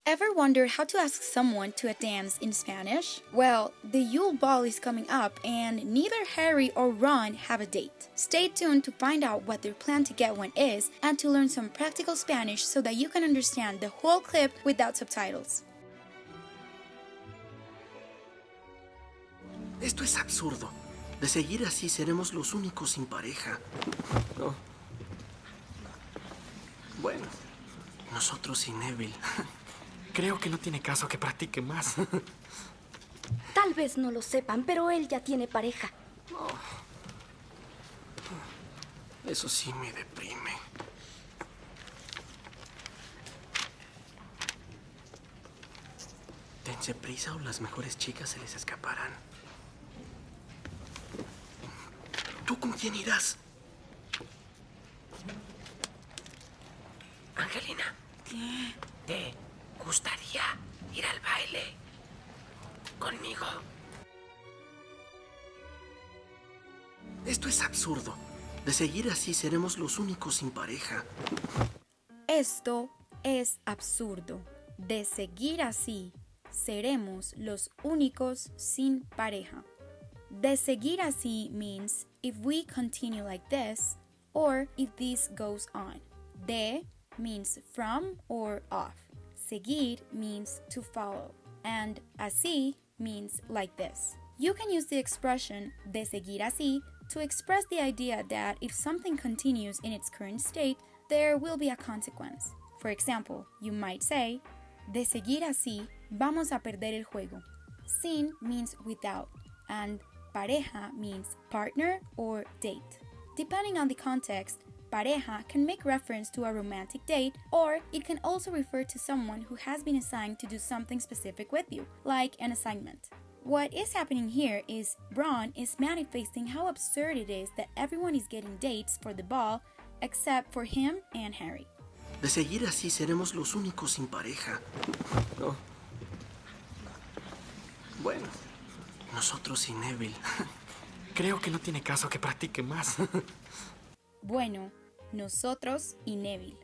Ever wonder how to ask someone to a dance in Spanish? Well, the Yule Ball is coming up and neither Harry or Ron have a date. Stay tuned to find out what their plan to get one is and to learn some practical Spanish so that you can understand the whole clip without subtitles. Esto es absurdo. De seguir así seremos los únicos sin pareja. Oh. Bueno, nosotros y Neville. Creo que no tiene caso que practique más. Tal vez no lo sepan, pero él ya tiene pareja. Oh. Eso sí me deprime. Dense prisa o las mejores chicas se les escaparán. ¿Tú con quién irás? Angelina. ¿Qué? ¿Te gustaría ir al baile conmigo? Esto es absurdo. De seguir así seremos los únicos sin pareja. Esto es absurdo. De seguir así, seremos los únicos sin pareja. De seguir así means if we continue like this or if this goes on. De means from or of. Seguir means to follow. And así means like this. You can use the expression de seguir así to express the idea that if something continues in its current state, there will be a consequence. For example, you might say, de seguir así, vamos a perder el juego. Sin means without, and pareja means partner or date. Depending on the context, pareja can make reference to a romantic date, or it can also refer to someone who has been assigned to do something specific with you, like an assignment. What is happening here is Ron is manifesting how absurd it is that everyone is getting dates for the ball except for him and Harry. De seguir así seremos los únicos sin pareja. Oh. Bueno, nosotros y Neville. Creo que no tiene caso que practique más. Bueno, nosotros y Neville.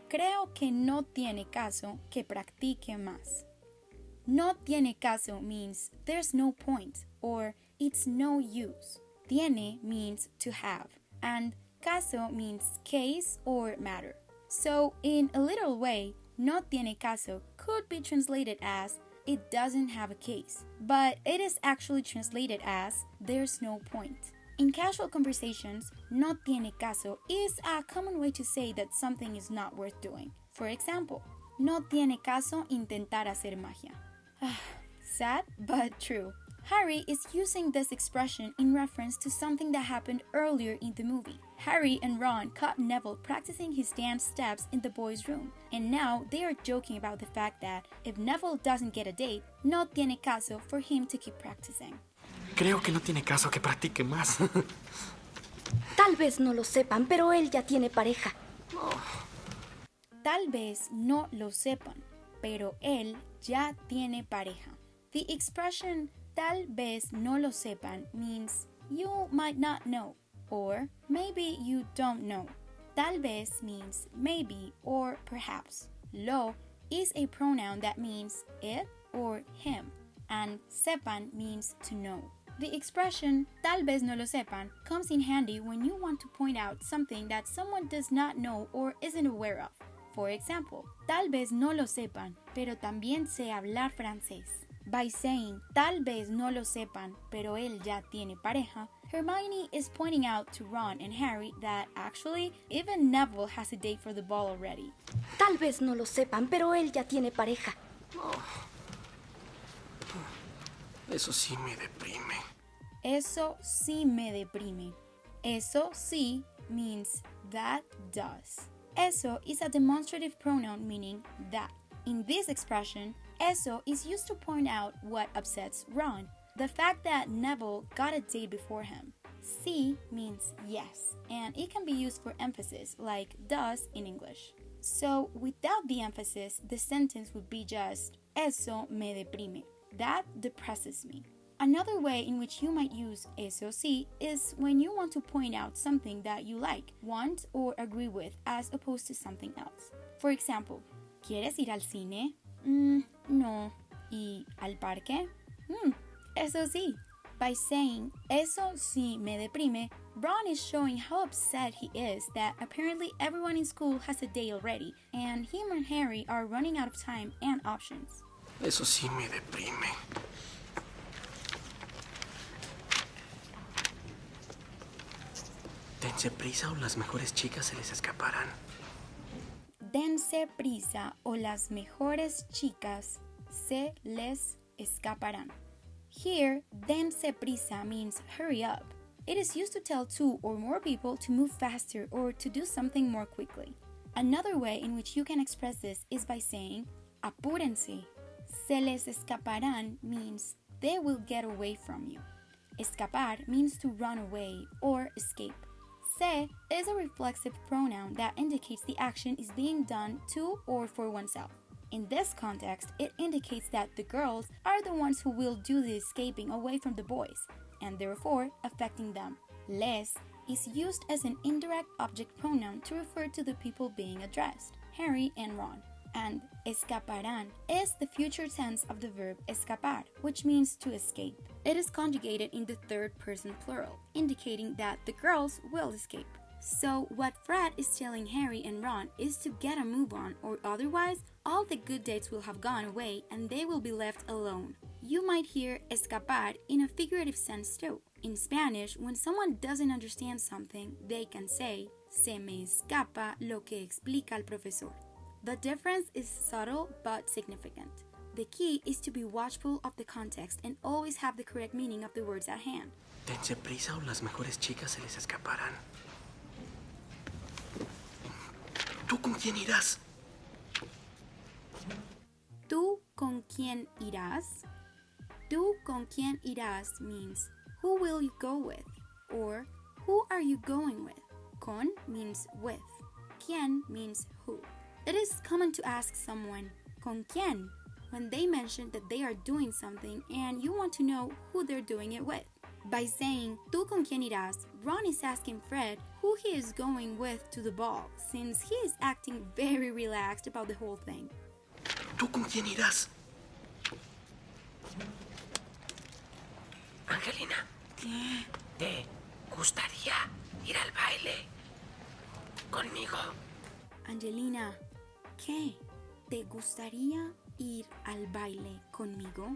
Creo que no tiene caso que practique más. No tiene caso means there's no point or it's no use. Tiene means to have, and caso means case or matter. So, in a little way, no tiene caso could be translated as it doesn't have a case, but it is actually translated as there's no point. In casual conversations, no tiene caso is a common way to say that something is not worth doing. For example, no tiene caso intentar hacer magia. Sad, but true. Harry is using this expression in reference to something that happened earlier in the movie. Harry and Ron caught Neville practicing his dance steps in the boys' room, and now they are joking about the fact that if Neville doesn't get a date, no tiene caso for him to keep practicing. Creo que no tiene caso que practique más. Tal vez no lo sepan, pero él ya tiene pareja. Tal vez no lo sepan, pero él ya tiene pareja. The expression tal vez no lo sepan means you might not know, or maybe you don't know. Tal vez means maybe or perhaps. Lo is a pronoun that means it or him, and sepan means to know. The expression tal vez no lo sepan comes in handy when you want to point out something that someone does not know or isn't aware of. For example, tal vez no lo sepan, pero también sé hablar francés. By saying tal vez no lo sepan, pero él ya tiene pareja, Hermione is pointing out to Ron and Harry that actually even Neville has a date for the ball already. Tal vez no lo sepan, pero él ya tiene pareja. Eso sí me deprime. Eso sí me deprime. Eso sí means that does. Eso is a demonstrative pronoun meaning that. In this expression, eso is used to point out what upsets Ron, the fact that Neville got a date before him. Sí means yes, and it can be used for emphasis like does in English. So without the emphasis, the sentence would be just eso me deprime. That depresses me. Another way in which you might use eso sí is when you want to point out something that you like, want, or agree with as opposed to something else. For example, ¿quieres ir al cine? No. ¿Y al parque? Eso sí. By saying, eso sí me deprime, Ron is showing how upset he is that apparently everyone in school has a day already, and him and Harry are running out of time and options. Eso sí me deprime. Dense prisa o las mejores chicas se les escaparán. Dense prisa o las mejores chicas se les escaparán. Here, dense prisa means hurry up. It is used to tell two or more people to move faster or to do something more quickly. Another way in which you can express this is by saying apúrense. Se les escaparán means they will get away from you. Escapar means to run away or escape. Se is a reflexive pronoun that indicates the action is being done to or for oneself. In this context, it indicates that the girls are the ones who will do the escaping away from the boys, and therefore affecting them. Les is used as an indirect object pronoun to refer to the people being addressed, Harry and Ron. And escaparán is the future tense of the verb escapar, which means to escape. It is conjugated in the third person plural, indicating that the girls will escape. So what Fred is telling Harry and Ron is to get a move on, or otherwise, all the good dates will have gone away and they will be left alone. You might hear escapar in a figurative sense too. In Spanish, when someone doesn't understand something, they can say, se me escapa lo que explica el profesor. The difference is subtle but significant. The key is to be watchful of the context and always have the correct meaning of the words at hand. Dense prisa o las mejores chicas se les escaparán. ¿Tú con quién irás? ¿Tú con quién irás? ¿Tú con quién irás means who will you go with? Or who are you going with? Con means with. Quién means who. It is common to ask someone, ¿con quién? When they mention that they are doing something and you want to know who they're doing it with. By saying, ¿tú con quién irás?, Ron is asking Fred who he is going with to the ball, since he is acting very relaxed about the whole thing. ¿Tú con quién irás? Angelina. ¿Qué? ¿Te gustaría ir al baile conmigo? Angelina, ¿qué? ¿Te gustaría ir al baile conmigo?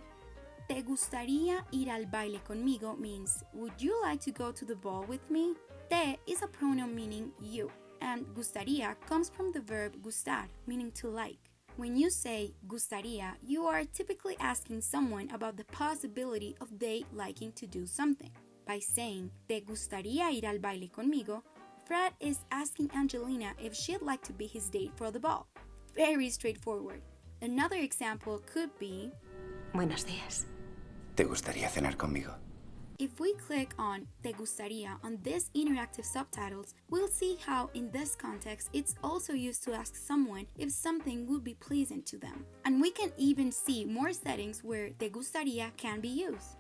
¿Te gustaría ir al baile conmigo means, would you like to go to the ball with me? Te is a pronoun meaning you, and gustaría comes from the verb gustar, meaning to like. When you say gustaría, you are typically asking someone about the possibility of they liking to do something. By saying, ¿te gustaría ir al baile conmigo?, Fred is asking Angelina if she'd like to be his date for the ball. Very straightforward. Another example could be, Buenos días. ¿Te gustaría cenar conmigo? if we click on Te gustaría on this interactive subtitles, we'll see how in this context it's also used to ask someone if something would be pleasant to them. And we can even see more settings where Te gustaría can be used.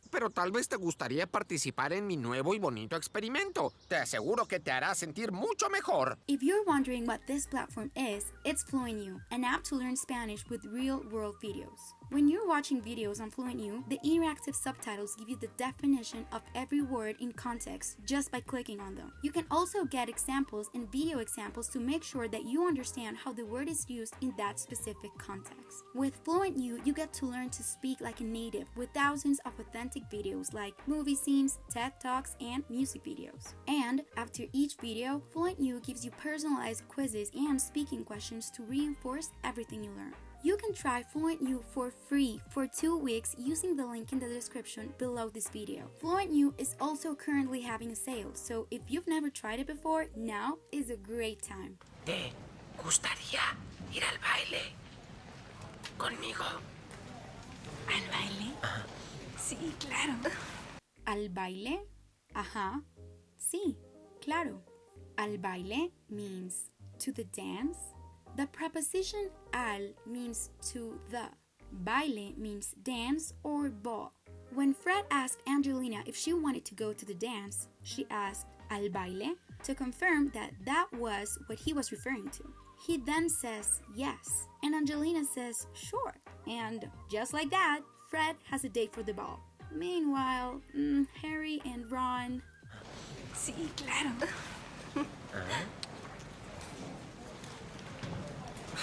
Pero tal vez te gustaría participar en mi nuevo y bonito experimento. Te aseguro que te hará sentir mucho mejor. If you're wondering what this platform is, it's FluentU, an app to learn Spanish with real-world videos. When you're watching videos on FluentU, the interactive subtitles give you the definition of every word in context just by clicking on them. You can also get examples and video examples to make sure that you understand how the word is used in that specific context. With FluentU, you get to learn to speak like a native with thousands of authentic videos like movie scenes, TED Talks, and music videos. And after each video, FluentU gives you personalized quizzes and speaking questions to reinforce everything you learn. You can try FluentU for free for 2 weeks using the link in the description below this video. FluentU is also currently having a sale, so if you've never tried it before, now is a great time. ¿Te gustaría ir al baile conmigo? ¿Al baile? Sí, claro. ¿Al baile? Ajá. Sí, claro. Al baile means to the dance. The preposition al means to the. Baile means dance or ball. When Fred asked Angelina if she wanted to go to the dance, she asked al baile to confirm that that was what he was referring to. He then says yes, and Angelina says sure. And just like that, Fred has a date for the ball. Meanwhile, Harry and Ron... Sí, claro.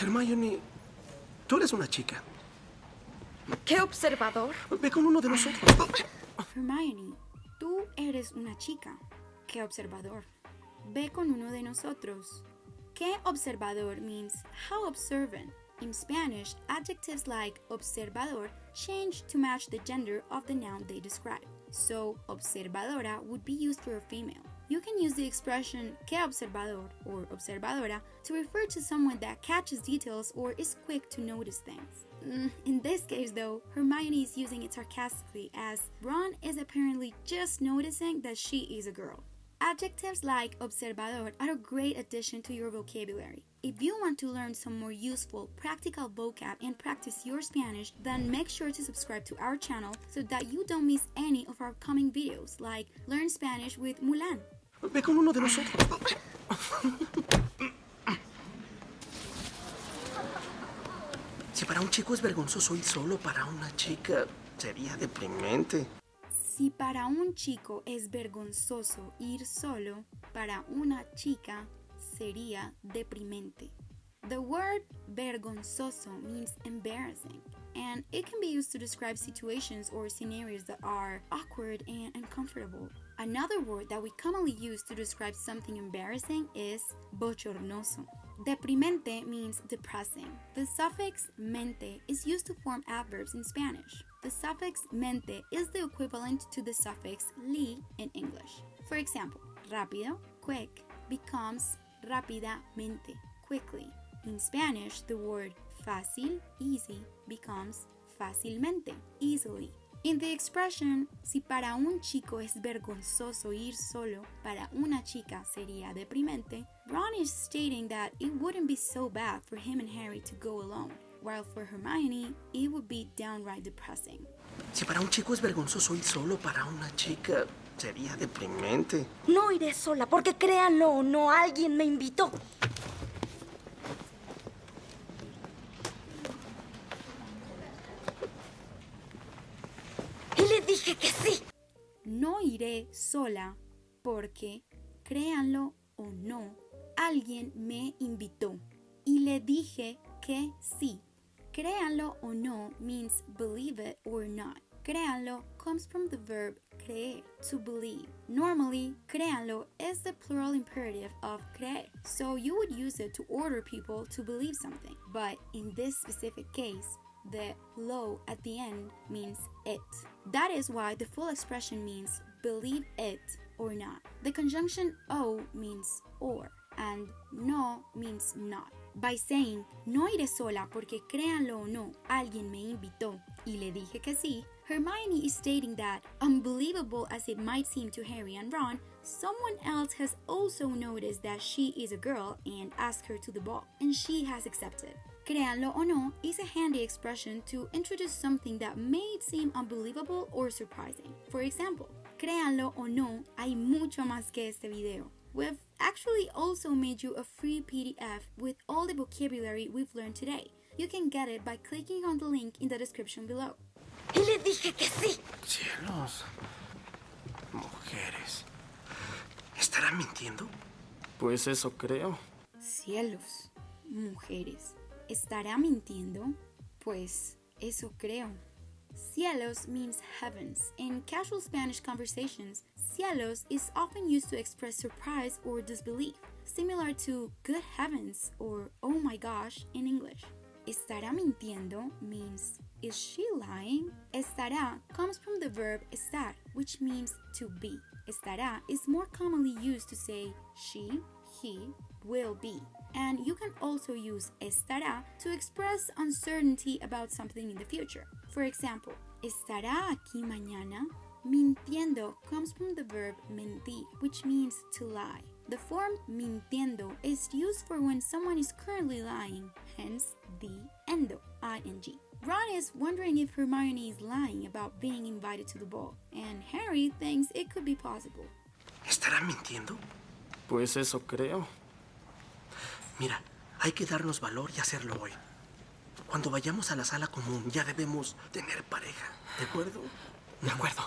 Hermione, tú eres una chica. ¡Qué observador! Ve con uno de nosotros. Hermione, tú eres una chica. ¡Qué observador! Ve con uno de nosotros. ¿Qué observador means how observant. In Spanish, adjectives like observador change to match the gender of the noun they describe. So, observadora would be used for a female. You can use the expression que observador or observadora to refer to someone that catches details or is quick to notice things. In this case, though, Hermione is using it sarcastically as Ron is apparently just noticing that she is a girl. Adjectives like observador are a great addition to your vocabulary. If you want to learn some more useful, practical vocab and practice your Spanish, then make sure to subscribe to our channel so that you don't miss any of our upcoming videos like Learn Spanish with Mulan. Ve con uno de nosotros. Si para un chico es vergonzoso ir solo, para una chica sería deprimente. Si para un chico es vergonzoso ir solo, para una chica sería deprimente. The word vergonzoso means embarrassing, and it can be used to describe situations or scenarios that are awkward and uncomfortable. Another word that we commonly use to describe something embarrassing is bochornoso. Deprimente means depressing. The suffix mente is used to form adverbs in Spanish. The suffix mente is the equivalent to the suffix li in English. For example, rápido, quick, becomes rápidamente, quickly. In Spanish, the word fácil, easy, becomes fácilmente, easily. In the expression, si para un chico es vergonzoso ir solo, para una chica sería deprimente, Ron is stating that it wouldn't be so bad for him and Harry to go alone, while for Hermione, it would be downright depressing. Si para un chico es vergonzoso ir solo, para una chica sería deprimente. No iré sola porque créanlo o no, alguien me invitó. Y le dije que sí. No iré sola porque, créanlo o no, alguien me invitó. Y le dije que sí. Créanlo o no means believe it or not. Créanlo comes from the verb creer, to believe. Normally, créanlo is the plural imperative of creer, so you would use it to order people to believe something. But in this specific case, the lo at the end means it. That is why the full expression means believe it or not. The conjunction o means or, and no means not. By saying, no iré sola porque créanlo o no, alguien me invitó y le dije que sí, Hermione is stating that, unbelievable as it might seem to Harry and Ron, someone else has also noticed that she is a girl and asked her to the ball, and she has accepted. Créanlo o no is a handy expression to introduce something that may seem unbelievable or surprising. For example, créanlo o no, hay mucho más que este video. We've actually also made you a free PDF with all the vocabulary we've learned today. You can get it by clicking on the link in the description below. Y le dije que sí. Cielos. Mujeres. ¿Estará mintiendo? Pues eso creo. Cielos, mujeres. ¿Estará mintiendo? Pues eso creo. Cielos means heavens. In casual Spanish conversations, cielos is often used to express surprise or disbelief, similar to good heavens or oh my gosh in English. Estará mintiendo means is she lying? Estará comes from the verb estar, which means to be. Estará is more commonly used to say she, he, will be. And you can also use estará to express uncertainty about something in the future. For example, ¿estará aquí mañana? Mintiendo comes from the verb mentir, which means to lie. The form mintiendo is used for when someone is currently lying, hence the endo, ing. Ron is wondering if Hermione is lying about being invited to the ball, and Harry thinks it could be possible. ¿Estará mintiendo? Pues eso creo. Mira, hay que darnos valor y hacerlo hoy. Cuando vayamos a la sala común, ya debemos tener pareja. ¿De acuerdo? De acuerdo.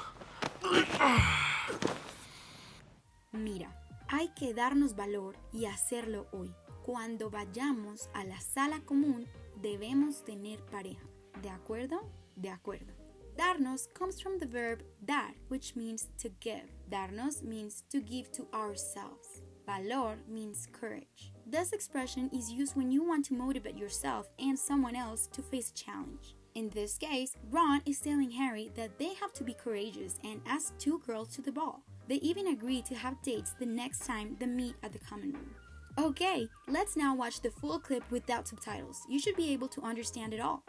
Mira, hay que darnos valor y hacerlo hoy. Cuando vayamos a la sala común, debemos tener pareja. ¿De acuerdo? De acuerdo. Darnos comes from the verb dar, which means to give. Darnos means to give to ourselves. Valor means courage. This expression is used when you want to motivate yourself and someone else to face a challenge. In this case, Ron is telling Harry that they have to be courageous and ask two girls to the ball. They even agree to have dates the next time they meet at the common room. Okay, let's now watch the full clip without subtitles. You should be able to understand it all.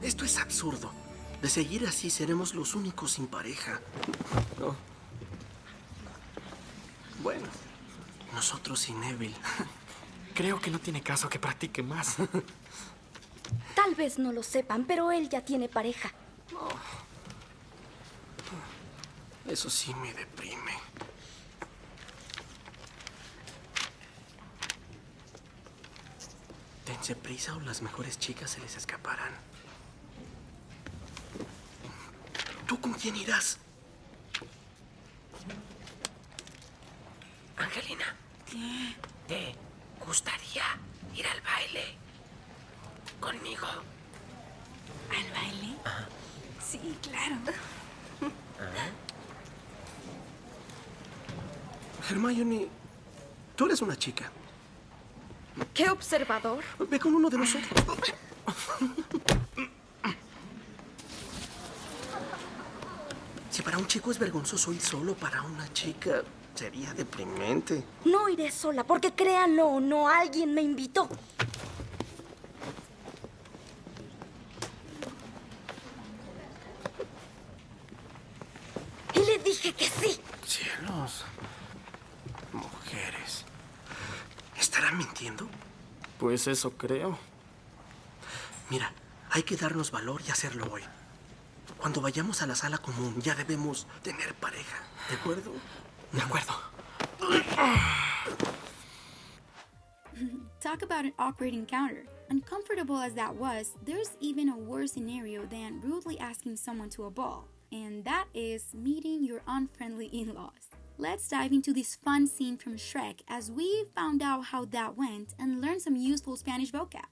Esto es absurdo. De seguir así seremos los únicos sin pareja. Oh. Bueno, Nosotros y Neville. creo que no tiene caso que practique más. Tal vez no lo sepan, pero él ya tiene pareja. Eso sí me deprime. Dense prisa o las mejores chicas se les escaparán. ¿Tú con quién irás? Angelina. ¿Qué? ¿Te gustaría ir al baile conmigo? ¿Al baile? Sí, claro. Hermione, tú eres una chica. ¡Qué observador! Ve con uno de nosotros. Si para un chico es vergonzoso ir solo, para una chica sería deprimente. No iré sola, porque créanlo o no, alguien me invitó. Y le dije que sí. Cielos. Mujeres. ¿Estarán mintiendo? Pues eso creo. Mira, hay que darnos valor y hacerlo hoy. Cuando vayamos a la sala común, ya debemos tener pareja. ¿De acuerdo? De acuerdo. Talk about an awkward encounter. Uncomfortable as that was, there's even a worse scenario than rudely asking someone to a ball, and that is meeting your unfriendly in-laws. Let's dive into this fun scene from Shrek as we found out how that went and learn some useful Spanish vocab.